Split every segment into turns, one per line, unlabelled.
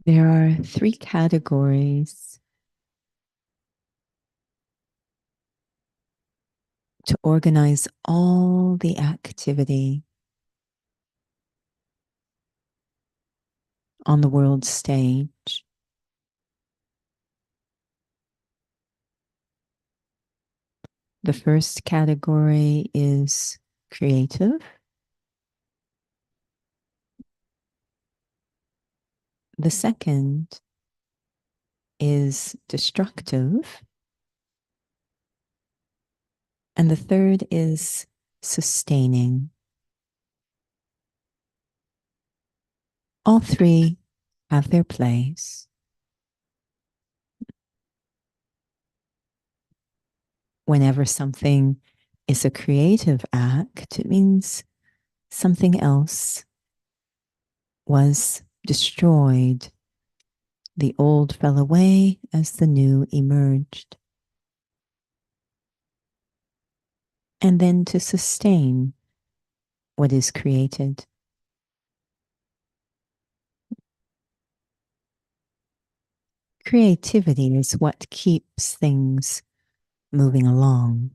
There are three categories to organize all the activity on the world stage. The first category is creative. The second is destructive. And the third is sustaining. All three have their place. Whenever something is a creative act, it means something else was destroyed. The old fell away as the new emerged. And then to sustain what is created. Creativity is what keeps things moving along.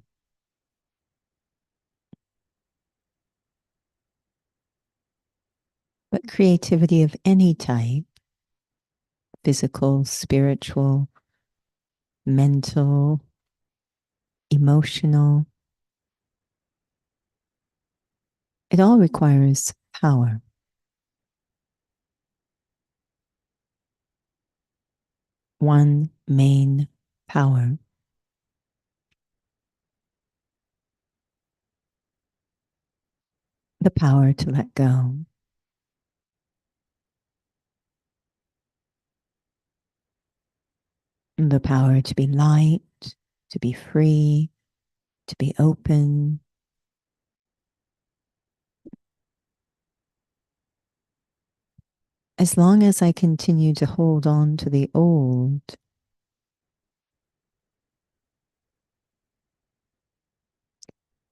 But creativity of any type, physical, spiritual, mental, emotional, it all requires power. One main power. The power to let go. The power to be light, to be free, to be open. As long as I continue to hold on to the old,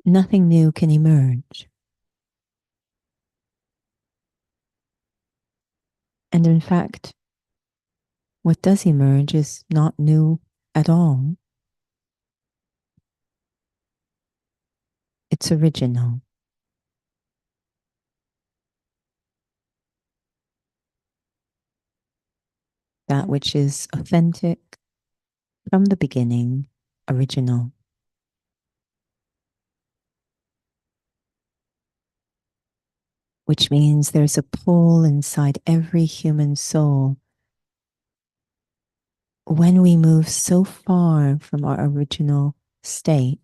nothing new can emerge. And in fact, what does emerge is not new at all. It's original. That which is authentic from the beginning, original. Which means there's a pull inside every human soul when we move so far from our original state.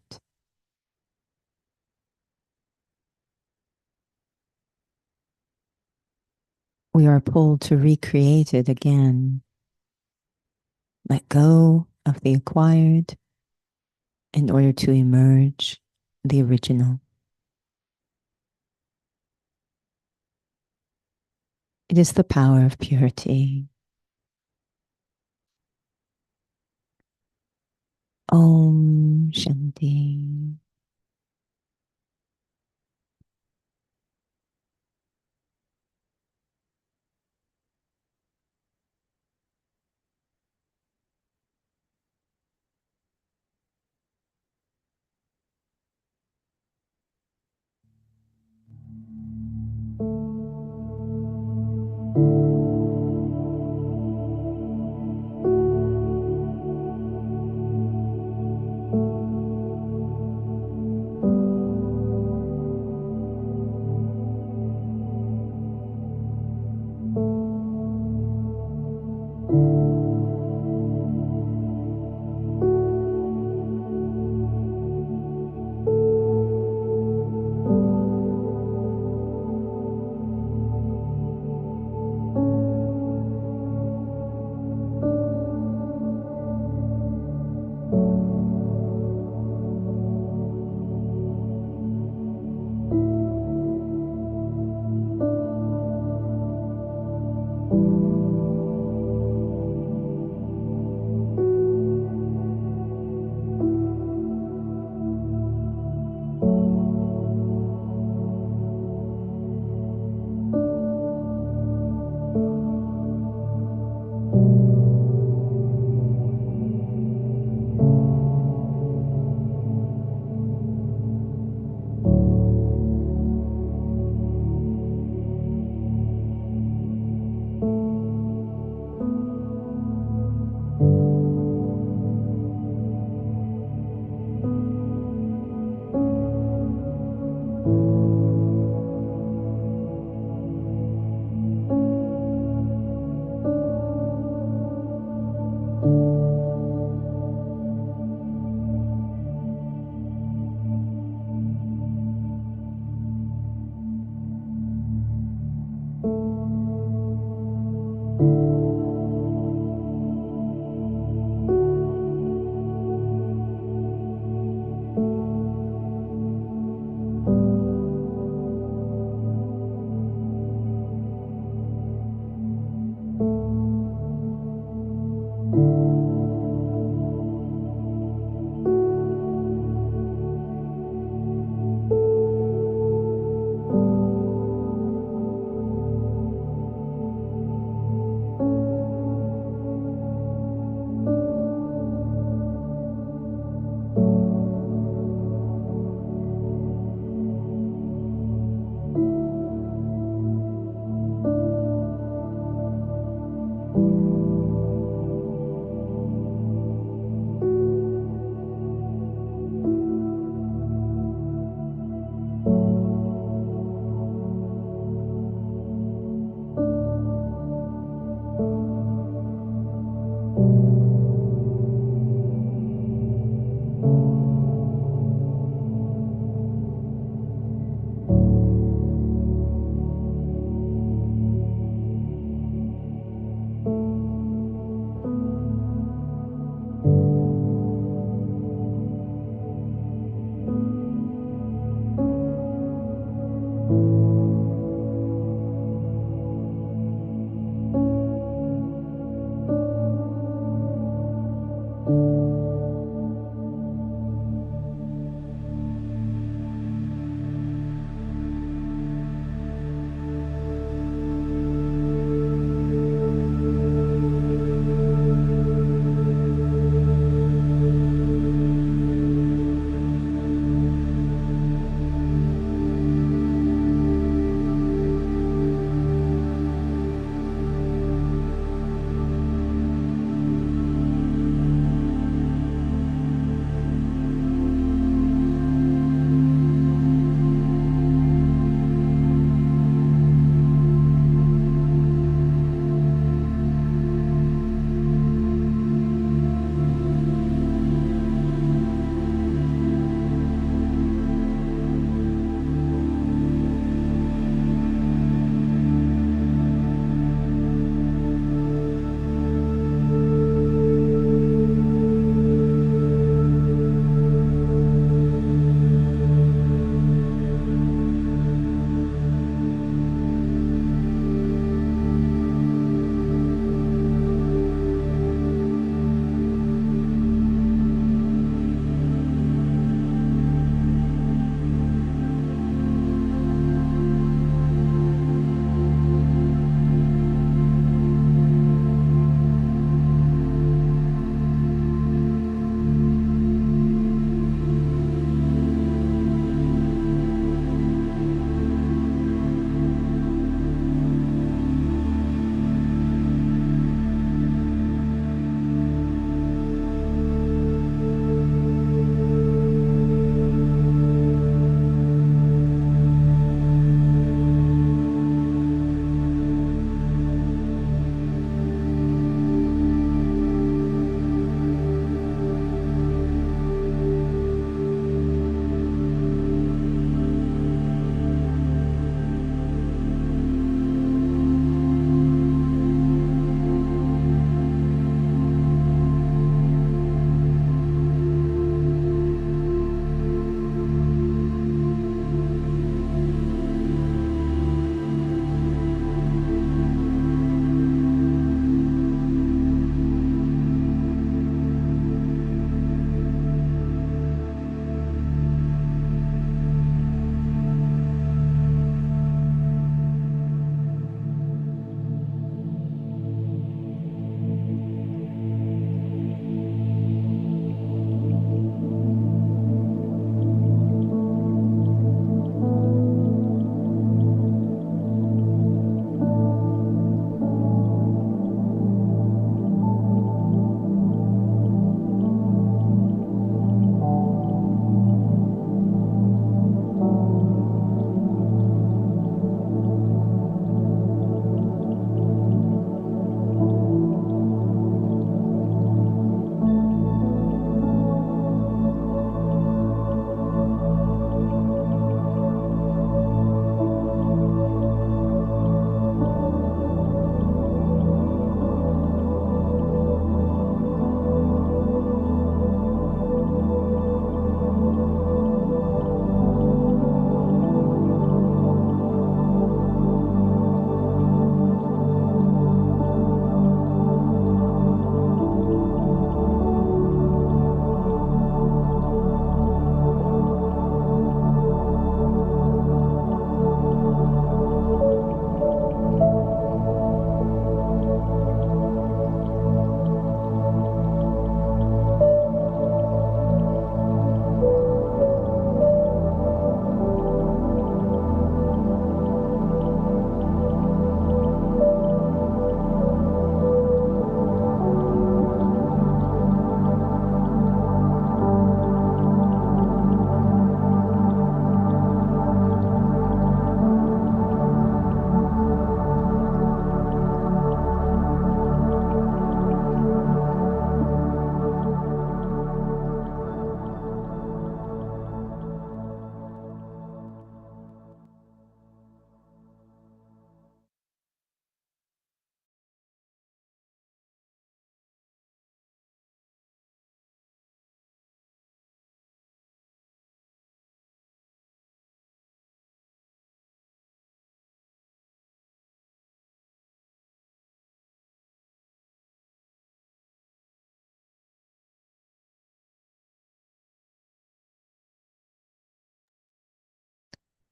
We are pulled to recreate it again. Let go of the acquired in order to emerge the original. It is the power of purity. Om Shanti.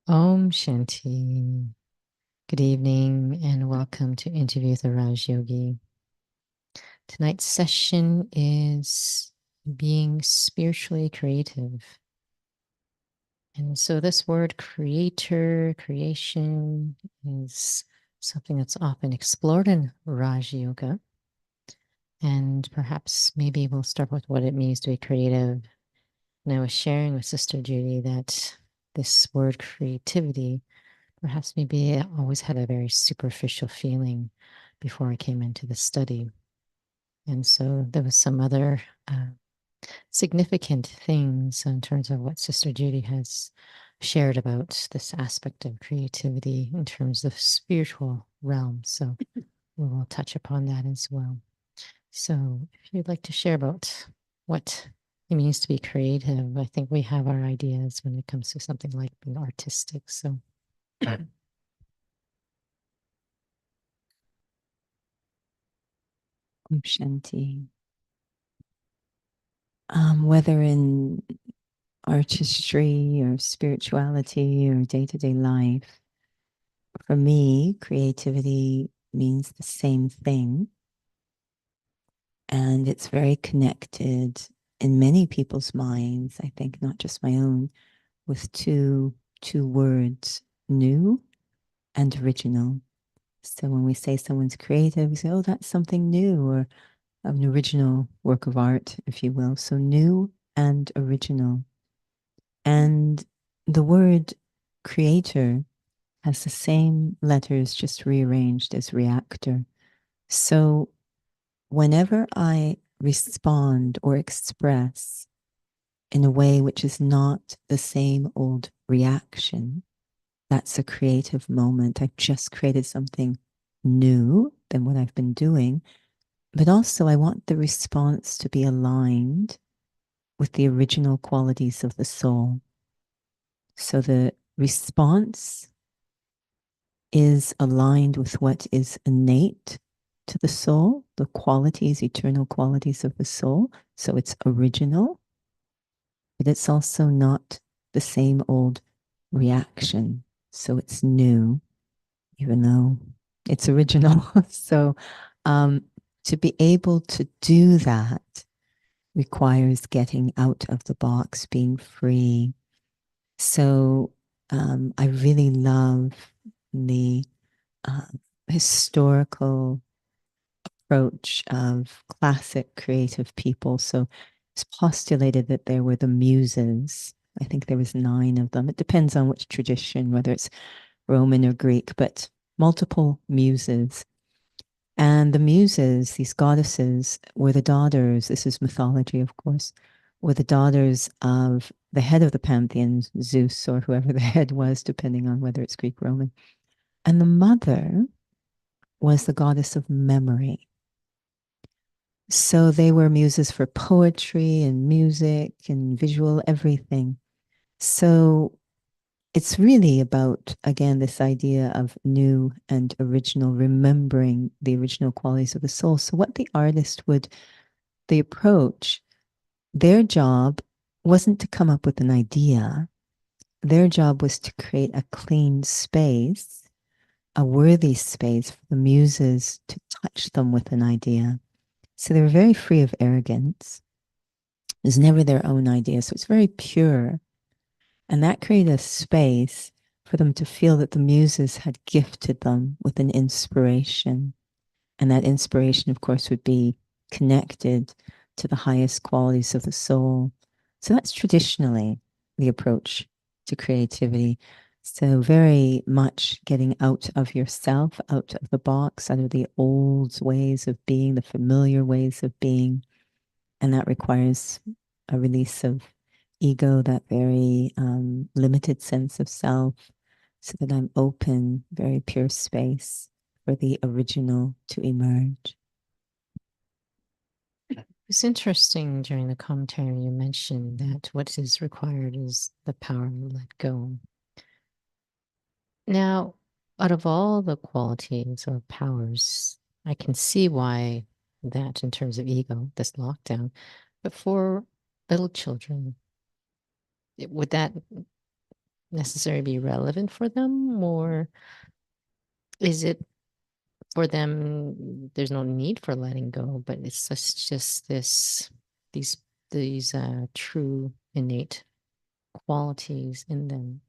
Om Shanti. Good evening and welcome to Interview with the Raj Yogi. Tonight's session is being spiritually creative. And so this word creator, creation is something that's often explored in Raj Yoga. And perhaps maybe we'll start with what it means to be creative. And I was sharing with Sister Judy that this word creativity perhaps maybe I always had a very superficial feeling before I came into the study. And so there was some other significant things in terms of what Sister Judy has shared about this aspect of creativity in terms of spiritual realm. So we will touch upon that as well. So if you'd like to share about what it means to be creative, I think we have our ideas when it comes to something like being artistic. So
Om Shanti. Whether in artistry or spirituality or day-to-day life, for me, creativity means the same thing. And it's very connected in many people's minds, I think, not just my own, with two words, new and original. So when we say someone's creative, we say, oh, that's something new, or an original work of art, if you will. So new and original. And the word creator has the same letters just rearranged as reactor. So whenever I respond or express in a way which is not the same old reaction, that's a creative moment. I've just created something new than what I've been doing. But also, I want the response to be aligned with the original qualities of the soul. So the response is aligned with what is innate to the soul, the qualities, eternal qualities of the soul. So it's original, but it's also not the same old reaction. So it's new, even though it's original. So to be able to do that requires getting out of the box, being free. So I really love the uh, historical approach of classic creative people. So it's postulated that there were the muses. I think there was 9 of them. It depends on which tradition, whether it's Roman or Greek, but multiple muses. And the muses, these goddesses, were the daughters, this is mythology, of course, were the daughters of the head of the pantheon, Zeus, or whoever the head was, depending on whether it's Greek, Roman. And the mother was the goddess of memory. So they were muses for poetry and music and visual everything. So it's really about, again, this idea of new and original, remembering the original qualities of the soul. So what the artist would, the approach, their job wasn't to come up with an idea. Their job was to create a clean space, a worthy space for the muses to touch them with an idea. So they were very free of arrogance. It was never their own idea. So it's very pure. And that created a space for them to feel that the muses had gifted them with an inspiration. And that inspiration, of course, would be connected to the highest qualities of the soul. So that's traditionally the approach to creativity. So very much getting out of yourself, out of the box, out of the old ways of being, the familiar ways of being. And that requires a release of ego, that very limited sense of self, so that I'm open, very pure space for the original to emerge.
it's interesting during the commentary you mentioned that what is required is the power to let go. Now, out of all the qualities or powers, I can see why that in terms of ego, this lockdown, but for little children, would that necessarily be relevant for them, or is it for them there's no need for letting go, but it's just these true innate qualities in them?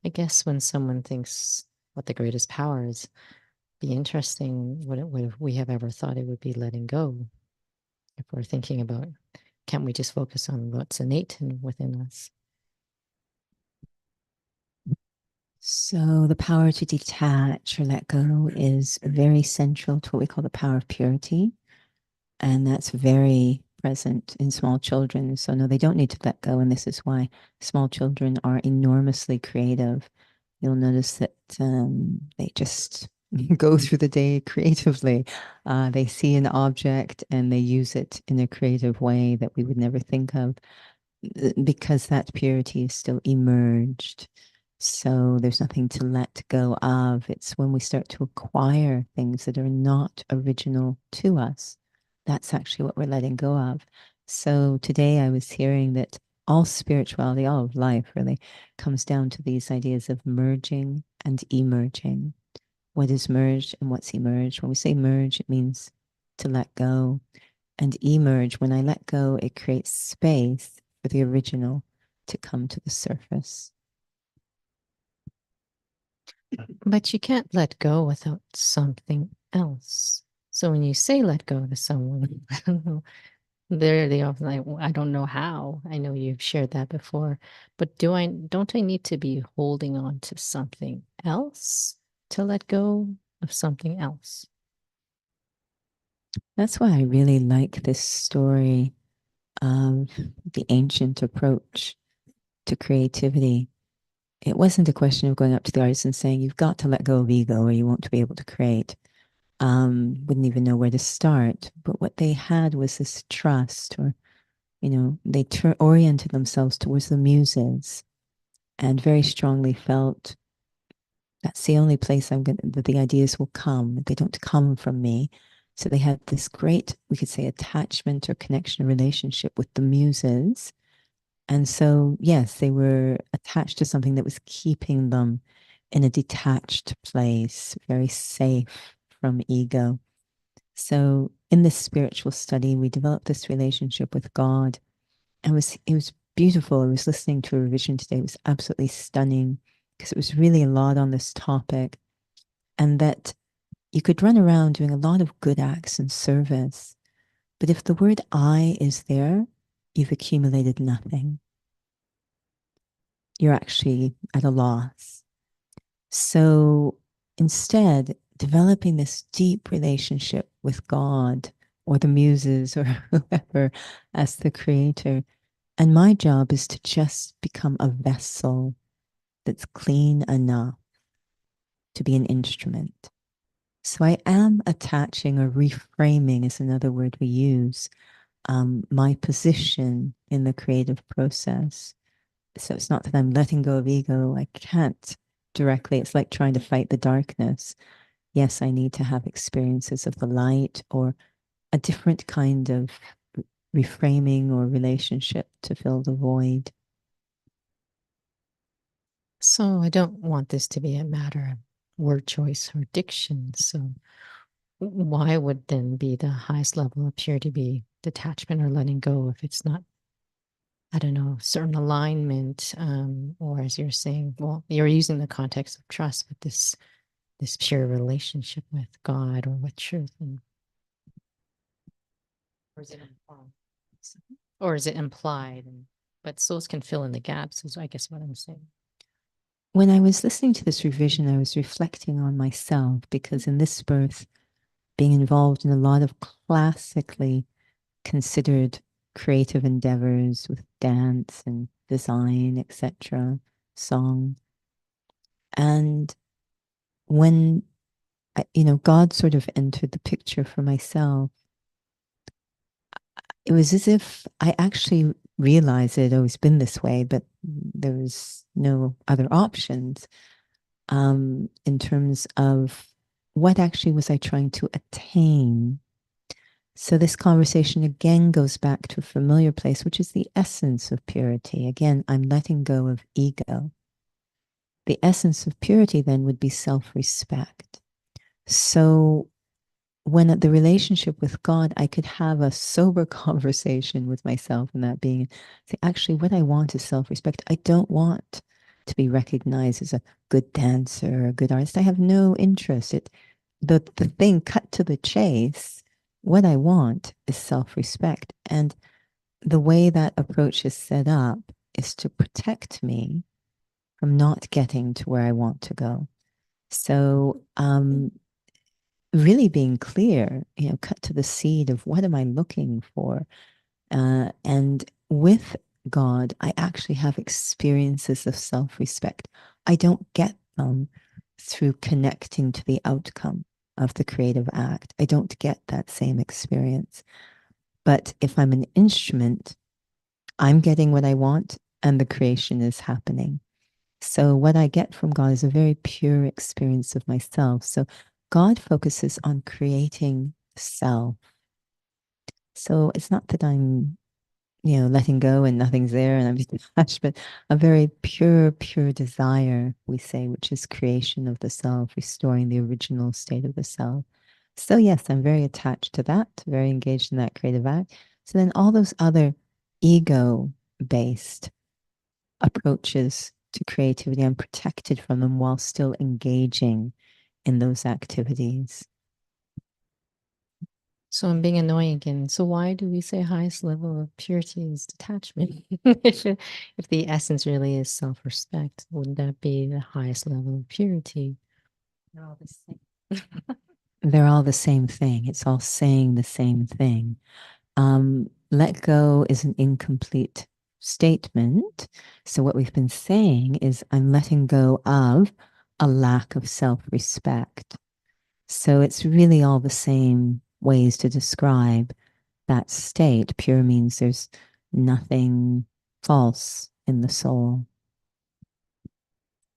I guess when someone thinks what the greatest power is, be interesting what if we have ever thought it would be letting go. If we're thinking about, can't we just focus on what's innate within us?
So the power to detach or let go is very central to what we call the power of purity. And that's very present in small children. So no, they don't need to let go. And this is why small children are enormously creative. You'll notice that they just go through the day creatively. They see an object and they use it in a creative way that we would never think of, because that purity is still emerged. So there's nothing to let go of. It's when we start to acquire things that are not original to us. That's actually what we're letting go of. So today I was hearing that all spirituality, all of life really, comes down to these ideas of merging and emerging. What is merged and what's emerged? When we say merge, it means to let go. And emerge, when I let go, it creates space for the original to come to the surface.
But you can't let go without something else. So when you say let go to someone, I don't know, they often like, "Well, I don't know how." I know you've shared that before, but don't I need to be holding on to something else to let go of something else?
That's why I really like this story of the ancient approach to creativity. It wasn't a question of going up to the artist and saying, you've got to let go of ego or you won't be able to create. Wouldn't even know where to start. But what they had was this trust, or, they oriented themselves towards the muses and very strongly felt that's the only place that the ideas will come. They don't come from me. So they had this great, we could say, attachment or connection or relationship with the muses. And so, yes, they were attached to something that was keeping them in a detached place, very safe from ego. So in this spiritual study, we developed this relationship with God, and it was beautiful. I was listening to a revision today. It was absolutely stunning because it was really a lot on this topic, and that you could run around doing a lot of good acts and service, but if the word I is there, you've accumulated nothing. You're actually at a loss. So instead, developing this deep relationship with God or the muses or whoever as the creator. And my job is to just become a vessel that's clean enough to be an instrument. So I am attaching, or reframing is another word we use, my position in the creative process. So it's not that I'm letting go of ego. I can't directly. It's like trying to fight the darkness. Yes, I need to have experiences of the light or a different kind of reframing or relationship to fill the void.
So I don't want this to be a matter of word choice or diction. So why would then be the highest level of purity be detachment or letting go if it's not, I don't know, certain alignment, or as you're saying, well, you're using the context of trust with this pure relationship with God or with truth, and or is it implied? Or is it implied? But souls can fill in the gaps, is I guess what I'm saying.
When I was listening to this revision, I was reflecting on myself, because in this birth, being involved in a lot of classically considered creative endeavors with dance and design, etc., song. And when, God sort of entered the picture for myself, it was as if I actually realized it had always been this way, but there was no other options, in terms of what actually was I trying to attain. So this conversation again goes back to a familiar place, which is the essence of purity. Again, I'm letting go of ego. the essence of purity then would be self-respect. So when at the relationship with God, I could have a sober conversation with myself, and that being, say, actually, what I want is self-respect. I don't want to be recognized as a good dancer or a good artist. I have no interest. The thing cut to the chase, what I want is self-respect. And the way that approach is set up is to protect me from not getting to where I want to go. So really being clear, cut to the seed of what am I looking for? And with God, I actually have experiences of self-respect. I don't get them through connecting to the outcome of the creative act. I don't get that same experience. But if I'm an instrument, I'm getting what I want and the creation is happening. So what I get from God is a very pure experience of myself. So God focuses on creating self. So it's not that I'm, letting go and nothing's there and I'm detached, but a very pure, pure desire, we say, which is creation of the self, restoring the original state of the self. So yes, I'm very attached to that, very engaged in that creative act. So then all those other ego-based approaches to creativity, I'm protected from them while still engaging in those activities.
So I'm being annoying again. So why do we say highest level of purity is detachment? If the essence really is self-respect, wouldn't that be the highest level of purity?
They're all the same. They're all the same thing. It's all saying the same thing. Let go is an incomplete statement. So what we've been saying is I'm letting go of a lack of self-respect. So it's really all the same ways to describe that state. Pure means there's nothing false in the soul.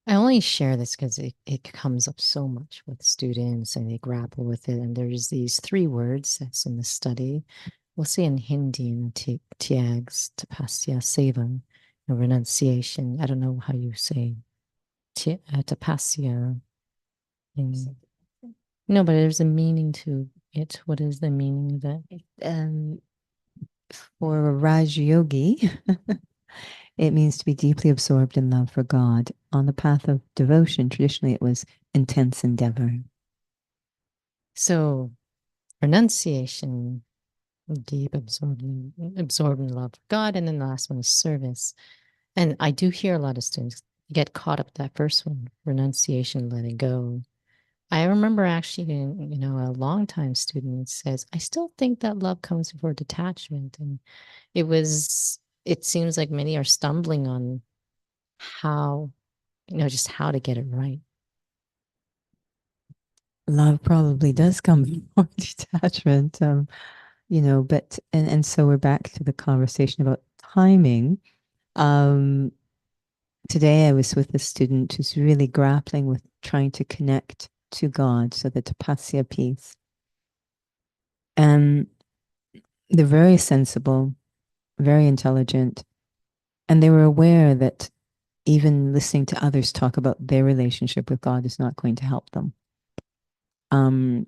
I only share this because it comes up so much with students and they grapple with it. And there's these 3 words that's in the study. We'll say in Hindi, in Tiags, Tapasya, Seva, renunciation. I don't know how you say Tapasya. No, but there's a meaning to it. What is the meaning of that?
For a Raj Yogi, it means to be deeply absorbed in love for God. On the path of devotion, traditionally it was intense endeavor.
So, renunciation, deep absorbed in love for God, and then the last one is service. And I do hear a lot of students get caught up with that first one, renunciation, letting go. I remember actually, a longtime student says, I still think that love comes before detachment. And it seems like many are stumbling on how, just how to get it right.
Love probably does come before detachment, but, and so we're back to the conversation about timing. Today I was with a student who's really grappling with trying to connect to God, so the tapasya piece. And they're very sensible, very intelligent, and they were aware that even listening to others talk about their relationship with God is not going to help them,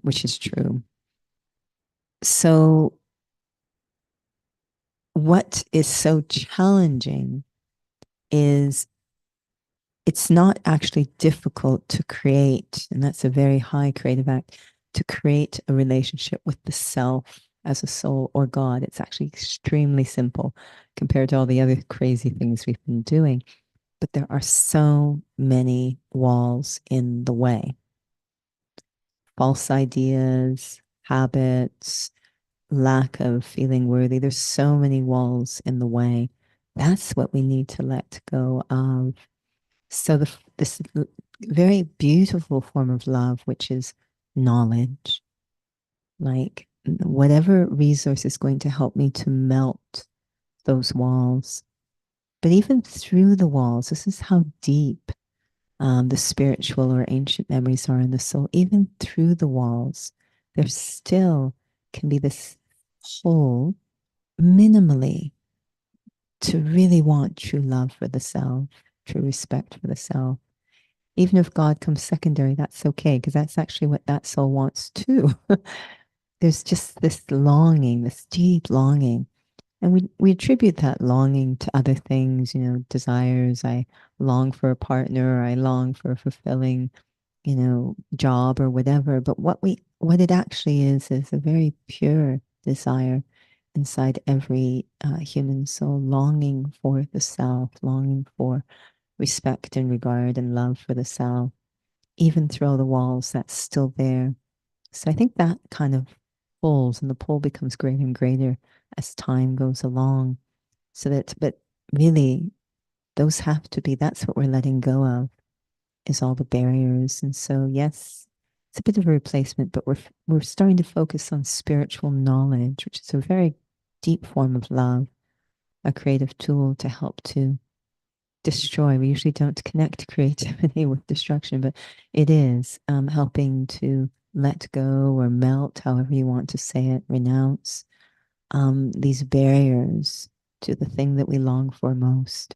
which is true. So what is so challenging is it's not actually difficult to create, and that's a very high creative act, to create a relationship with the self as a soul or God. It's actually extremely simple compared to all the other crazy things we've been doing. But there are so many walls in the way. False ideas, habits, lack of feeling worthy. There's so many walls in the way. That's what we need to let go of. So this very beautiful form of love, which is knowledge, like whatever resource is going to help me to melt those walls. But even through the walls, this is how deep the spiritual or ancient memories are in the soul. Even through the walls, there still can be this hole minimally to really want true love for the self, true respect for the self. Even if God comes secondary, that's okay, because that's actually what that soul wants too. There's just this longing, this deep longing. And we attribute that longing to other things, desires. I long for a partner, I long for a fulfilling, job or whatever. But what it actually is a very pure desire inside every human soul, longing for the self, longing for respect and regard and love for the self. Even through all the walls, that's still there. So I think that kind of pulls, and the pull becomes greater and greater as time goes along. But really, those have to be, that's what we're letting go of, is all the barriers. And so, yes, it's a bit of a replacement, but we're starting to focus on spiritual knowledge, which is a very deep form of love, a creative tool to help to destroy. We usually don't connect creativity with destruction, but it is helping to let go or melt, however you want to say it, renounce these barriers to the thing that we long for most.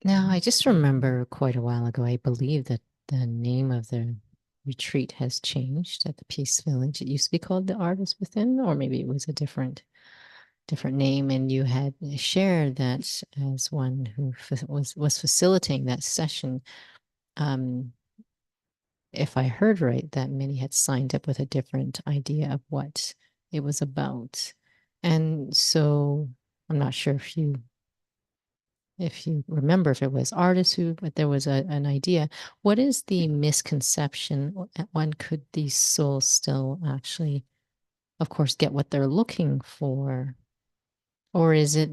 Now, I just remember quite a while ago, I believe that the name of the retreat has changed at the Peace Village. It used to be called the Artist Within, or maybe it was a different name, and you had shared that as one who was facilitating that session. If I heard right, that many had signed up with a different idea of what it was about. And so I'm not sure if you remember if it was artists who, but there was an idea. What is the misconception? When could these souls still actually, of course, get what they're looking for? Or is it,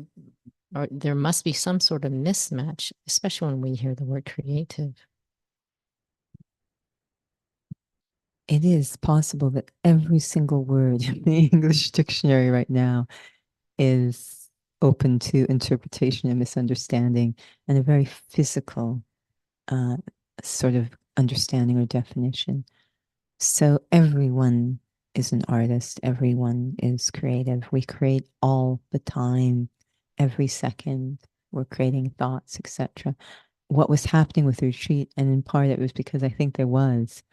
or there must be some sort of mismatch, especially when we hear the word creative?
It is possible that every single word in the English dictionary right now is open to interpretation and misunderstanding, and a very physical sort of understanding or definition. So everyone is an artist, everyone is creative. We create all the time, every second. We're creating thoughts, etc. What was happening with the retreat, and in part it was because I think there was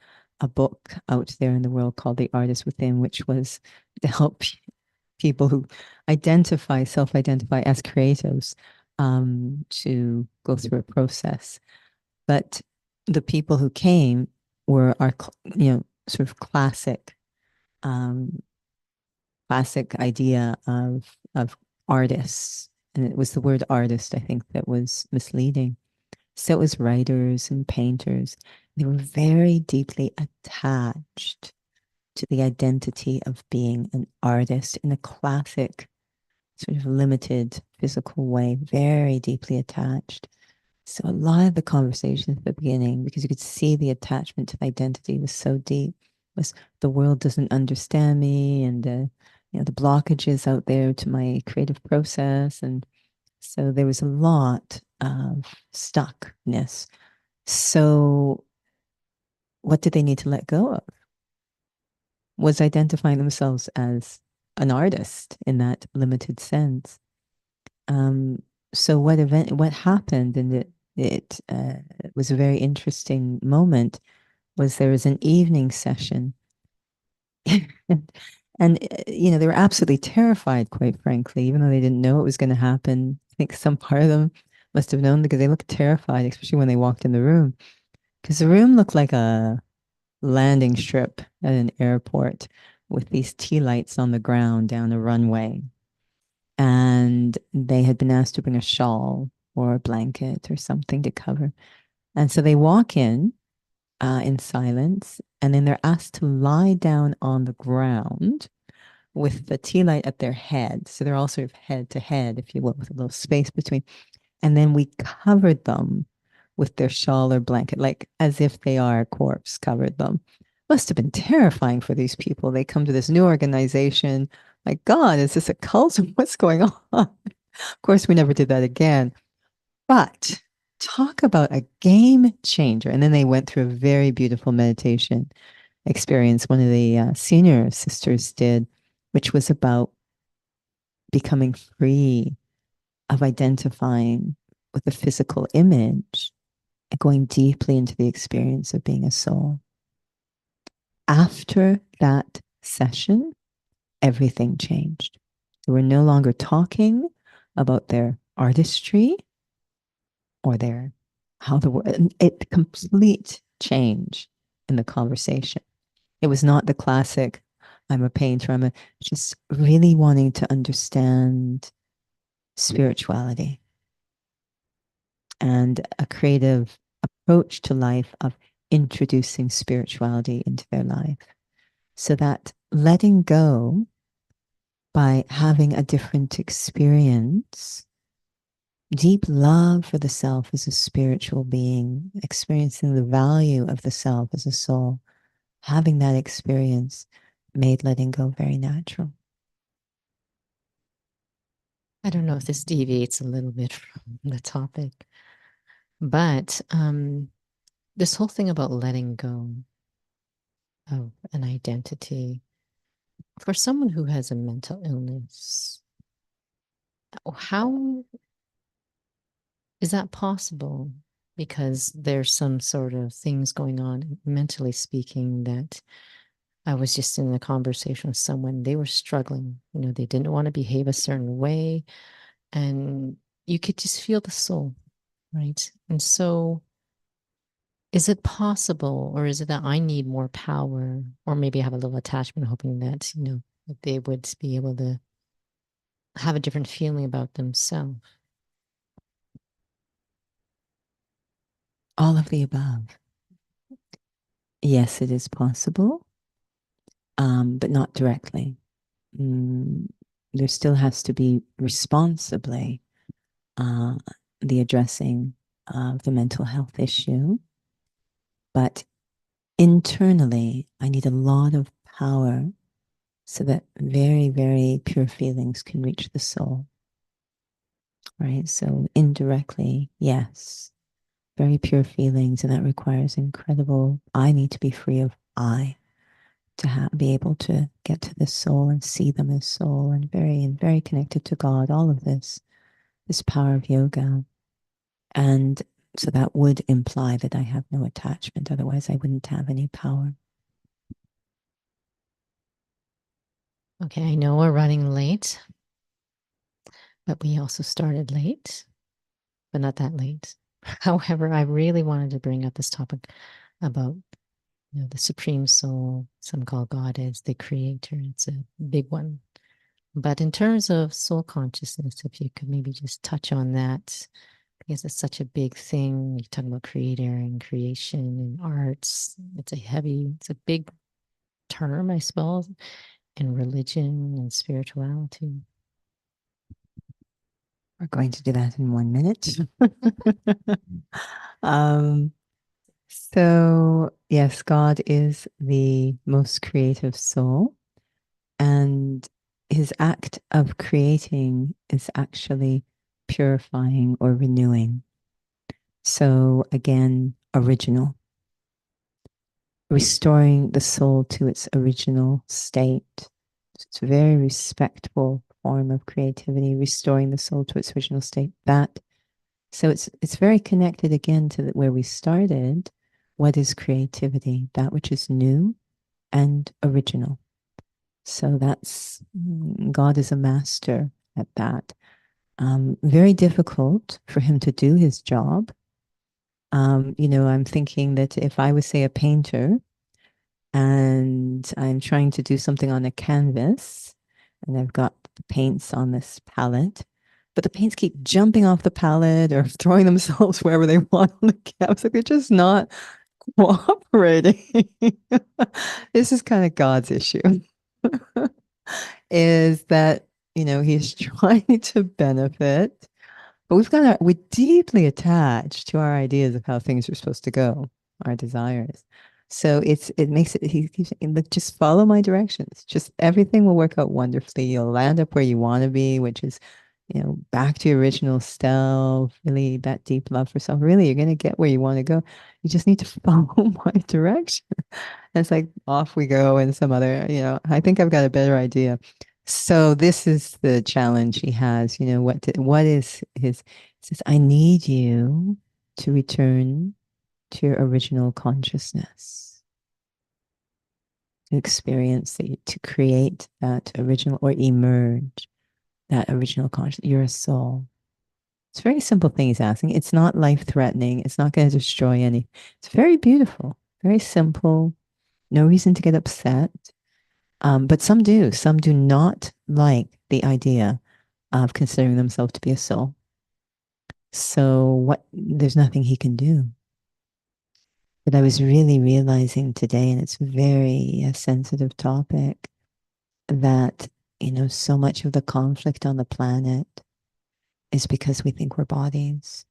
a book out there in the world called The Artist Within, which was to help people who self-identify as creatives, to go through a process. But the people who came were our, sort of um, classic idea of artists, and it was the word artist, I think, that was misleading. So it was writers and painters. They were very deeply attached to the identity of being an artist in a classic, sort of limited physical way, very deeply attached. So a lot of the conversations at the beginning, because you could see the attachment to the identity was so deep, was the world doesn't understand me, and the blockages out there to my creative process. And so there was a lot of stuckness. So what did they need to let go of? Was identifying themselves as an artist in that limited sense. Um, so what happened, and it was a very interesting moment, was there was an evening session. And they were absolutely terrified, quite frankly, even though they didn't know it was going to happen. I think some part of them must have known, because they looked terrified, especially when they walked in the room, because the room looked like a landing strip at an airport with these tea lights on the ground down a runway. And they had been asked to bring a shawl or a blanket or something to cover. And so they walk in silence, and then they're asked to lie down on the ground with the tea light at their head. So they're all sort of head to head, if you will, with a little space between. And then we covered them with their shawl or blanket, like as if they are a corpse, covered them. Must have been terrifying for these people. They come to this new organization. Like, God, is this a cult? What's going on? Of course, we never did that again. But talk about a game changer. And then they went through a very beautiful meditation experience, one of the senior sisters did, which was about becoming free of identifying with the physical image going deeply into the experience of being a soul. After that session, everything changed. They were no longer talking about their artistry or their how the world, it complete change in the conversation. It was not the classic, I'm a painter, I'm a just really wanting to understand spirituality and a creative approach to life of introducing spirituality into their life. So that letting go by having a different experience, deep love for the self as a spiritual being, experiencing the value of the self as a soul, having that experience made letting go very natural.
I don't know if this deviates a little bit from the topic, but this whole thing about letting go of an identity for someone who has a mental illness, how is that possible? Because there's some sort of things going on mentally speaking that I was just in a conversation with someone, they were struggling, they didn't want to behave a certain way, and you could just feel the soul, right? And so is it possible, or is it that I need more power, or maybe I have a little attachment, hoping that, that they would be able to have a different feeling about themselves?
All of the above. Yes, it is possible, but not directly. There still has to be responsibly the addressing of the mental health issue. But internally, I need a lot of power so that very, very pure feelings can reach the soul. Right? So indirectly, yes, very pure feelings, and that requires incredible, I need to be free of I to be able to get to the soul and see them as soul and very connected to God, all of this power of yoga. And so that would imply that I have no attachment. Otherwise, I wouldn't have any power.
Okay, I know we're running late, but we also started late, but not that late. However, I really wanted to bring up this topic about the Supreme Soul. Some call God as the creator. It's a big one. But in terms of soul consciousness, if you could maybe just touch on that, because it's such a big thing. You're talking about creator and creation and arts. It's a big term, I suppose, in religion and spirituality.
We're going to do that in 1 minute. um, so, yes, God is the most creative soul, and his act of creating is actually purifying or renewing. So, again, original, restoring the soul to its original state. It's a very respectful form of creativity, restoring the soul to its original state. So it's very connected again to where we started. What is creativity? That which is new and original. So that's God is a master at that. Very difficult for him to do his job. I'm thinking that if I was, say, a painter and I'm trying to do something on a canvas and I've got the paints on this palette, but the paints keep jumping off the palette or throwing themselves wherever they want on the canvas. Like they're just not cooperating. This is kind of God's issue. Is that, he's trying to benefit, but we're deeply attached to our ideas of how things are supposed to go, our desires. So it makes it, he keeps saying, look, just follow my directions. Just everything will work out wonderfully. You'll land up where you want to be, which is, back to your original self, really that deep love for self. Really, you're going to get where you want to go. You just need to follow my direction. And it's like, off we go and some other, I think I've got a better idea. So this is the challenge he has, what is his, he says, I need you to return to your original consciousness, to experience, to create that original or emerge that original consciousness. You're a soul. It's a very simple thing he's asking. It's not life-threatening. It's not going to destroy any. It's very beautiful, very simple. No reason to get upset. But some do. Some do not like the idea of considering themselves to be a soul. So there's nothing he can do. But I was really realizing today, and it's very a sensitive topic, that, so much of the conflict on the planet is because we think we're bodies,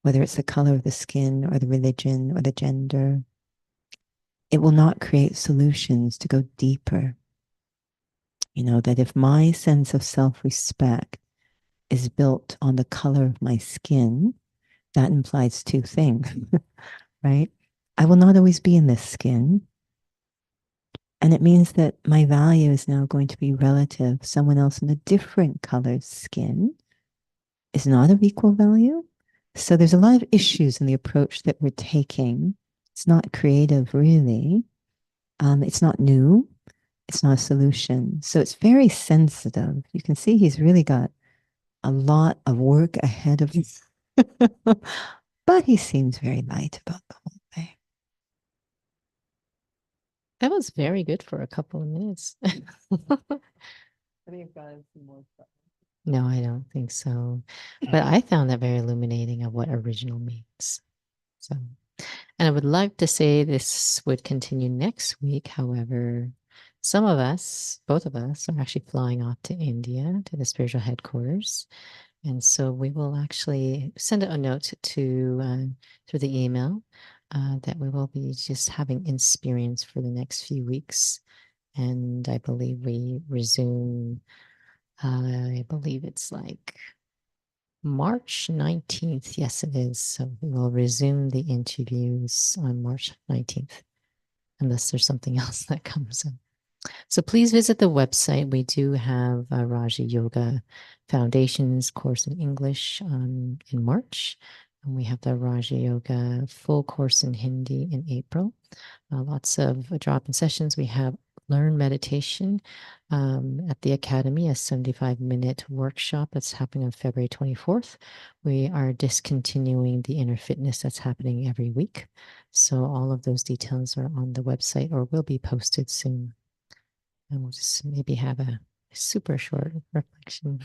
whether it's the color of the skin or the religion or the gender. It will not create solutions to go deeper. That if my sense of self-respect is built on the color of my skin, that implies two things, right? I will not always be in this skin. And it means that my value is now going to be relative. Someone else in a different colored skin is not of equal value. So there's a lot of issues in the approach that we're taking. It's not creative, really. It's not new. It's not a solution. So it's very sensitive. You can see he's really got a lot of work ahead of him. But he seems very light about the whole thing.
That was very good for a couple of minutes.
I think I've got some more stuff.
No, I don't think so. But I found that very illuminating of what original means. So, and I would like to say this would continue next week. However, some of us, both of us, are actually flying off to India to the spiritual headquarters. And so we will actually send a note to through the email that we will be just having experience for the next few weeks. And I believe we resume, I believe it's like March 19th. Yes, it is. So we will resume the interviews on March 19th, unless there's something else that comes up. So please visit the website. We do have a Raja Yoga Foundations course in English in March. And we have the Raja Yoga full course in Hindi in April. Lots of drop-in sessions. We have Learn Meditation at the Academy, a 75-minute workshop that's happening on February 24th. We are discontinuing the Inner Fitness that's happening every week. So all of those details are on the website or will be posted soon. And we'll just maybe have a super short reflection.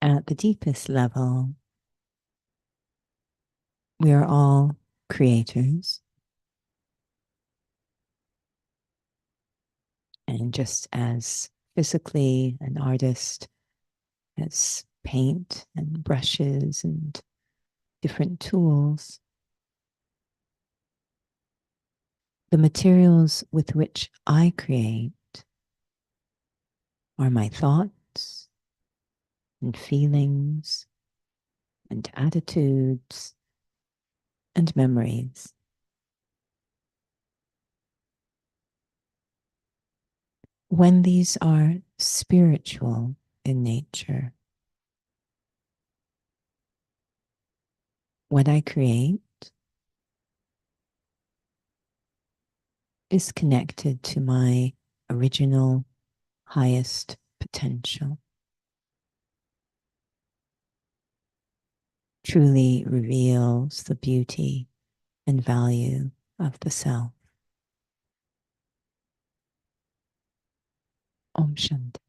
At the deepest level, we are all creators. And just as physically an artist has paint and brushes and different tools, the materials with which I create are my thoughts and feelings and attitudes and memories. When these are spiritual in nature, what I create is connected to my original highest potential. Truly reveals the beauty and value of the self. Om Shanti.